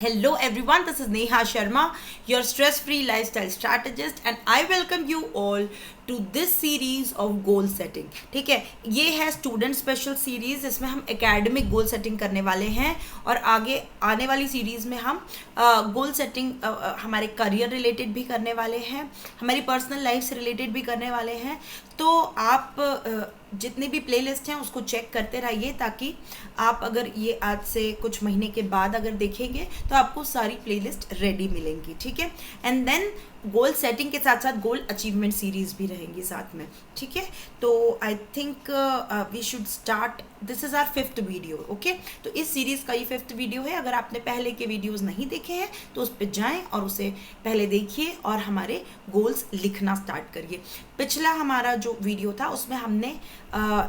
Hello everyone, this is Neha Sharma, your stress free lifestyle strategist, and I welcome you all to this series of goal setting. ठीक है, ये है student special series, इसमें हम academic goal setting करने वाले हैं और आगे आने वाली सीरीज में हम गोल सेटिंग हमारे करियर रिलेटेड भी करने वाले हैं, हमारी पर्सनल लाइफ से रिलेटेड भी करने वाले हैं। तो आप जितने भी प्लेलिस्ट हैं उसको चेक करते रहिए, ताकि आप अगर ये आज से कुछ महीने के बाद अगर देखेंगे तो आपको सारी प्लेलिस्ट रेडी मिलेंगी। ठीक है, एंड देन गोल सेटिंग के साथ साथ गोल अचीवमेंट सीरीज भी रहेंगी साथ में। ठीक है, तो I think we should start, this is our 5th video. Okay, तो इस सीरीज़ का ये 5th वीडियो है। अगर आपने पहले के वीडियोस नहीं देखे हैं तो उस पर जाएं और उसे पहले देखिए और हमारे गोल्स लिखना स्टार्ट करिए। पिछला हमारा जो वीडियो था उसमें हमने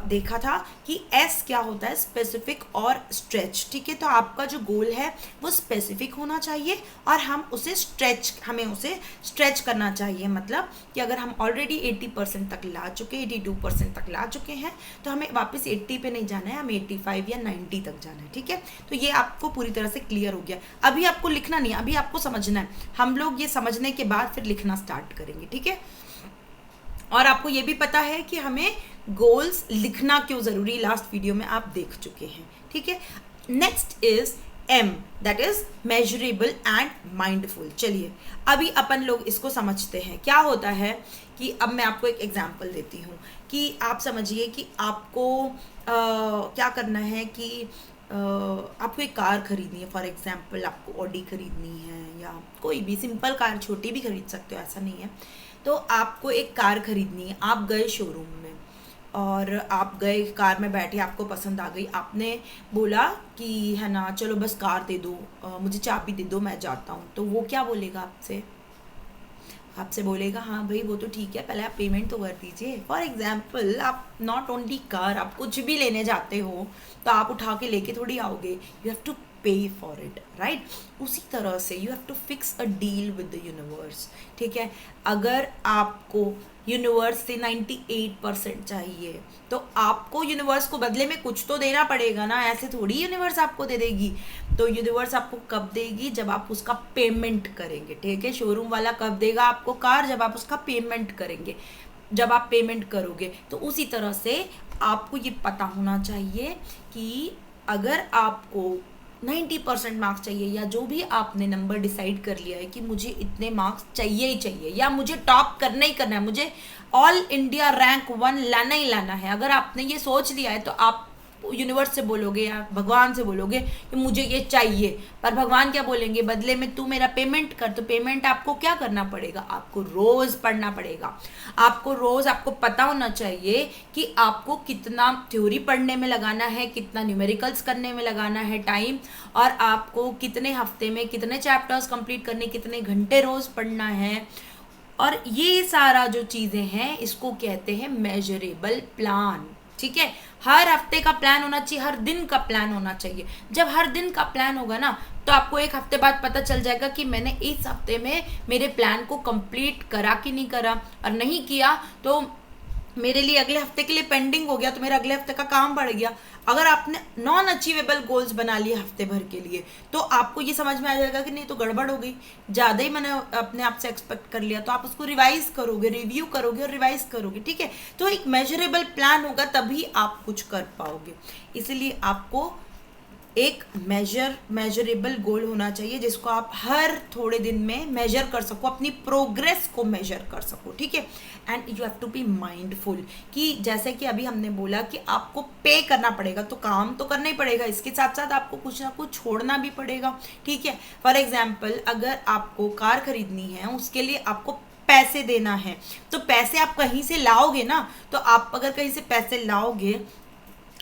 देखा था कि एस क्या होता है, स्पेसिफिक और स्ट्रेच। ठीक है, तो आपका जो गोल है वो स्पेसिफिक होना चाहिए और हमें उसे स्ट्रेच करना चाहिए। मतलब कि अगर हम ऑलरेडी 80% तक ला चुके, 82% तक ला चुके हैं, तो हमें वापस 80 पे नहीं जाना है, हमें 85 या 90 तक जाना है। ठीक है, तो ये आपको पूरी तरह से क्लियर हो गया। अभी आपको लिखना नहीं है, अभी आपको समझना है। हम लोग ये समझने के बाद फिर लिखना स्टार्ट करेंगे। ठीक है, और आपको ये भी पता है कि हमें गोल्स लिखना क्यों ज़रूरी, लास्ट वीडियो में आप देख चुके हैं। ठीक है, next is M, that is measurable and mindful. चलिए अभी अपन लोग इसको समझते हैं। क्या होता है कि अब मैं आपको एक एग्जांपल देती हूँ कि आप समझिए कि आपको क्या करना है कि आपको एक कार खरीदनी है। फॉर एग्जांपल आपको ऑडी खरीदनी है या कोई भी सिंपल कार, छोटी भी खरीद सकते हो, ऐसा नहीं है। तो आपको एक कार खरीदनी है, आप गए शोरूम में और आप गए, कार में बैठे, आपको पसंद आ गई, आपने बोला कि है ना चलो बस कार दे दो, मुझे चाबी दे दो, मैं जाता हूँ। तो वो क्या बोलेगा आपसे बोलेगा हाँ भाई वो तो ठीक है, पहले आप पेमेंट तो कर दीजिए। फॉर एग्जाम्पल आप नॉट ओनली कार, आप कुछ भी लेने जाते हो तो आप उठा के लेके थोड़ी आओगे, you have to pay for it, right. उसी तरह से you have to fix a deal with the universe. ठीक है, अगर आपको यूनिवर्स से 98% चाहिए तो आपको यूनिवर्स को बदले में कुछ तो देना पड़ेगा ना, ऐसे थोड़ी यूनिवर्स आपको दे देगी। तो यूनिवर्स आपको कब देगी, जब आप उसका पेमेंट करेंगे। ठीक है, शोरूम वाला कब देगा आपको कार, जब आप उसका पेमेंट करेंगे। जब आप पेमेंट करोगे तो उसी तरह से आपको ये पता होना चाहिए कि अगर आपको 90% मार्क्स चाहिए या जो भी आपने नंबर डिसाइड कर लिया है कि मुझे इतने मार्क्स चाहिए ही चाहिए या मुझे टॉप करना ही करना है, मुझे ऑल इंडिया रैंक 1 लाना ही लाना है, अगर आपने ये सोच लिया है तो आप यूनिवर्स से बोलोगे या भगवान से बोलोगे कि मुझे ये चाहिए। पर भगवान क्या बोलेंगे, बदले में तू मेरा पेमेंट कर। तो पेमेंट आपको क्या करना पड़ेगा, आपको रोज पढ़ना पड़ेगा। आपको रोज आपको पता होना चाहिए कि आपको कितना थ्योरी पढ़ने में लगाना है, कितना न्यूमेरिकल्स करने में लगाना है टाइम, और आपको कितने हफ्ते में कितने चैप्टर्स कंप्लीट करने, कितने घंटे रोज पढ़ना है। और ये सारा जो चीज़ें हैं इसको कहते हैं मेजरेबल प्लान। ठीक है, हर हफ्ते का प्लान होना चाहिए, हर दिन का प्लान होना चाहिए। जब हर दिन का प्लान होगा ना तो आपको एक हफ्ते बाद पता चल जाएगा कि मैंने इस हफ्ते में मेरे प्लान को कंप्लीट करा कि नहीं करा, और नहीं किया तो मेरे लिए अगले हफ्ते के लिए पेंडिंग हो गया, तो मेरा अगले हफ्ते का काम बढ़ गया। अगर आपने नॉन अचीवेबल गोल्स बना लिए हफ्ते भर के लिए तो आपको ये समझ में आ जाएगा कि नहीं तो गड़बड़ हो गई, ज़्यादा ही मैंने अपने आप से एक्सपेक्ट कर लिया। तो आप उसको रिवाइज करोगे, रिव्यू करोगे और रिवाइज करोगे। ठीक है, तो एक मेजरेबल प्लान होगा तभी आप कुछ कर पाओगे। इसलिए आपको एक मेजरेबल गोल होना चाहिए जिसको आप हर थोड़े दिन में मेजर कर सको, अपनी प्रोग्रेस को मेजर कर सको। ठीक है, and you have to be mindful कि जैसे कि अभी हमने बोला कि आपको पे करना पड़ेगा, तो काम तो करना ही पड़ेगा, इसके साथ साथ आपको कुछ ना कुछ छोड़ना भी पड़ेगा। ठीक है, फॉर एग्जाम्पल अगर आपको कार खरीदनी है, उसके लिए आपको पैसे देना है, तो पैसे आप कहीं से लाओगे ना। तो आप अगर कहीं से पैसे लाओगे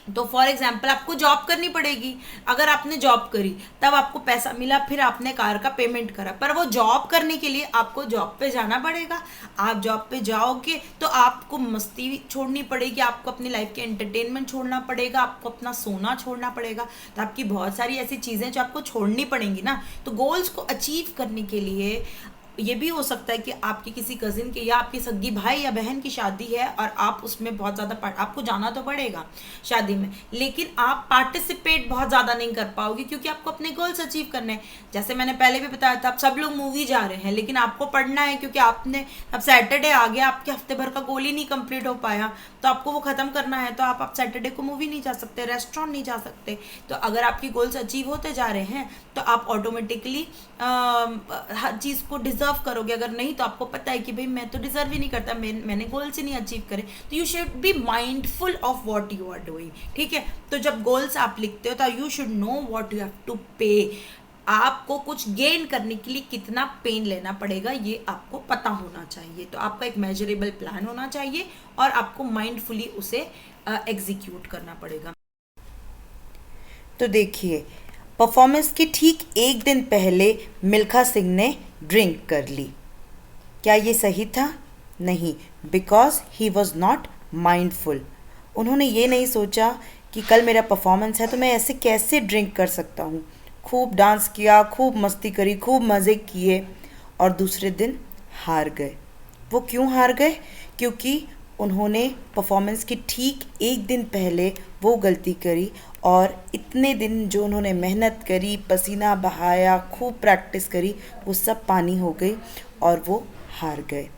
तो फॉर एग्जाम्पल आपको जॉब करनी पड़ेगी। अगर आपने जॉब करी तब आपको पैसा मिला, फिर आपने कार का पेमेंट करा, पर वो जॉब करने के लिए आपको जॉब पे जाना पड़ेगा। आप जॉब पे जाओगे तो आपको मस्ती छोड़नी पड़ेगी, आपको अपनी लाइफ के एंटरटेनमेंट छोड़ना पड़ेगा, आपको अपना सोना छोड़ना पड़ेगा। तो आपकी बहुत सारी ऐसी चीज़ें जो आपको छोड़नी पड़ेंगी ना। तो गोल्स को अचीव करने के लिए ये भी हो सकता है कि आपकी किसी कजिन के या आपके सगी भाई या बहन की शादी है और आप उसमें बहुत ज़्यादा आपको जाना तो पड़ेगा शादी में, लेकिन आप पार्टिसिपेट बहुत ज़्यादा नहीं कर पाओगे क्योंकि आपको अपने गोल्स अचीव करने हैं। जैसे मैंने पहले भी बताया था, आप सब लोग मूवी जा रहे हैं लेकिन आपको पढ़ना है क्योंकि आपने अब सैटरडे आ गया, आपके हफ्ते भर का गोल ही नहीं कंप्लीट हो पाया, तो आपको वो ख़त्म करना है। तो आप सैटरडे को मूवी नहीं जा सकते, रेस्टोरेंट नहीं जा सकते। तो अगर आपकी गोल्स अचीव होते जा रहे हैं तो आप ऑटोमेटिकली हर चीज़ को डिजर्व करोगे। अगर नहीं तो आपको पता है कि भाई मैं तो डिजर्व ही नहीं करता, मैंने गोल्स ही नहीं अचीव करे। तो you should be mindful of what you are doing, ठीक है। तो जब गोल्स आप लिखते हो तो you should know what you have to pay. आपको कुछ गेन करने के लिए कितना पेन लेना पड़ेगा ये आपको पता होना चाहिए। तो आपका एक मेजरेबल प्लान होना चाहिए और आपको माइंडफुली उसे एग्जीक्यूट करना पड़ेगा। तो देखिए, परफॉर्मेंस के ठीक एक दिन पहले मिल्खा सिंह ने ड्रिंक कर ली। क्या ये सही था? नहीं, because he was not mindful. उन्होंने ये नहीं सोचा कि कल मेरा परफॉर्मेंस है तो मैं ऐसे कैसे ड्रिंक कर सकता हूँ। खूब डांस किया, खूब मस्ती करी, खूब मज़े किए और दूसरे दिन हार गए। वो क्यों हार गए? क्योंकि उन्होंने परफॉर्मेंस के ठीक एक दिन पहले वो गलती करी और इतने दिन जो उन्होंने मेहनत करी, पसीना बहाया, खूब प्रैक्टिस करी, वो सब पानी हो गई और वो हार गए।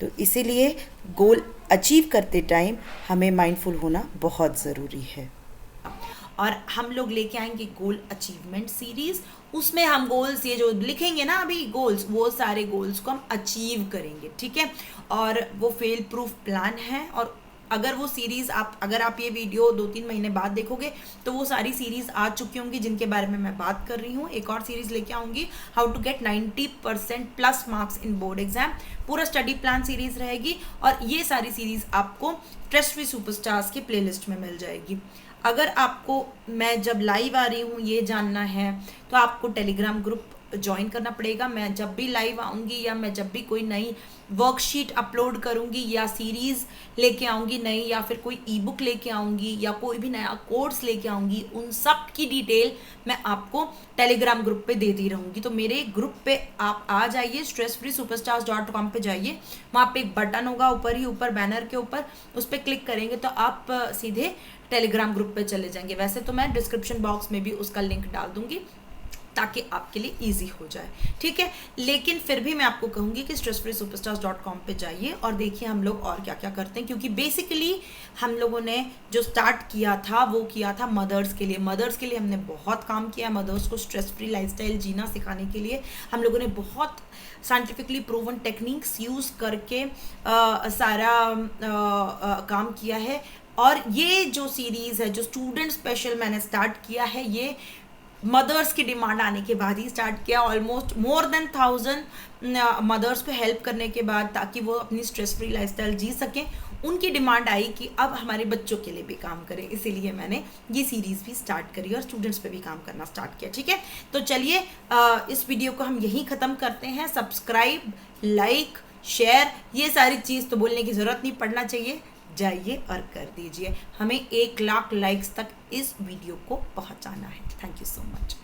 तो इसीलिए गोल अचीव करते टाइम हमें माइंडफुल होना बहुत ज़रूरी है। और हम लोग लेके आएंगे गोल अचीवमेंट सीरीज़। उसमें हम गोल्स ये जो लिखेंगे ना अभी गोल्स, वो सारे गोल्स को हम अचीव करेंगे, ठीक है। और वो फेल प्रूफ प्लान है। और अगर वो सीरीज़ अगर आप ये वीडियो 2-3 महीने बाद देखोगे तो वो सारी सीरीज़ आ चुकी होंगी जिनके बारे में मैं बात कर रही हूँ। एक और सीरीज़ लेके आऊँगी, how to get 90% plus marks in board exam. पूरा स्टडी प्लान सीरीज़ रहेगी और ये सारी सीरीज़ आपको स्ट्रेस फ्री सुपरस्टार्स की प्लेलिस्ट में मिल जाएगी। अगर आपको मैं जब लाइव आ रही हूँ ये जानना है तो आपको टेलीग्राम ग्रुप ज्वाइन करना पड़ेगा। मैं जब भी लाइव आऊँगी या मैं जब भी कोई नई वर्कशीट अपलोड करूँगी या सीरीज़ लेके आऊँगी नई, या फिर कोई ई बुक लेके आऊँगी या कोई भी नया कोर्स लेके आऊँगी, उन सब की डिटेल मैं आपको टेलीग्राम ग्रुप पे देती रहूँगी। तो मेरे ग्रुप पे आप आ जाइए, stressfreesuperstars.com पे जाइए। वहाँ पे एक बटन होगा ऊपर ही ऊपर बैनर के ऊपर, उस पर क्लिक करेंगे तो आप सीधे टेलीग्राम ग्रुप पे चले जाएंगे। वैसे तो मैं डिस्क्रिप्शन बॉक्स में भी उसका लिंक डाल दूंगी ताकि आपके लिए इजी हो जाए, ठीक है। लेकिन फिर भी मैं आपको कहूँगी कि stressfreesuperstars.com पे जाइए और देखिए हम लोग और क्या क्या करते हैं, क्योंकि बेसिकली हम लोगों ने जो स्टार्ट किया था वो किया था मदर्स के लिए। मदर्स के लिए हमने बहुत काम किया। मदर्स को स्ट्रेस फ्री लाइफस्टाइल जीना सिखाने के लिए हम लोगों ने बहुत साइंटिफिकली प्रूवन टेक्निक्स यूज़ करके सारा काम किया है। और ये जो सीरीज़ है, जो स्टूडेंट स्पेशल मैंने स्टार्ट किया है, ये मदर्स की डिमांड आने के बाद ही स्टार्ट किया। ऑलमोस्ट मोर देन 1000 मदर्स को हेल्प करने के बाद, ताकि वो अपनी स्ट्रेस फ्री लाइफस्टाइल जी सकें। उनकी डिमांड आई कि अब हमारे बच्चों के लिए भी काम करें, इसीलिए मैंने ये सीरीज़ भी स्टार्ट करी और स्टूडेंट्स पे भी काम करना स्टार्ट किया, ठीक है। तो चलिए इस वीडियो को हम यहीं ख़त्म करते हैं। सब्सक्राइब, लाइक, शेयर, ये सारी चीज़ तो बोलने की ज़रूरत नहीं पड़ना चाहिए, जाइए और कर दीजिए। हमें 1 लाख लाइक्स तक इस वीडियो को पहुंचाना है। Thank you so much.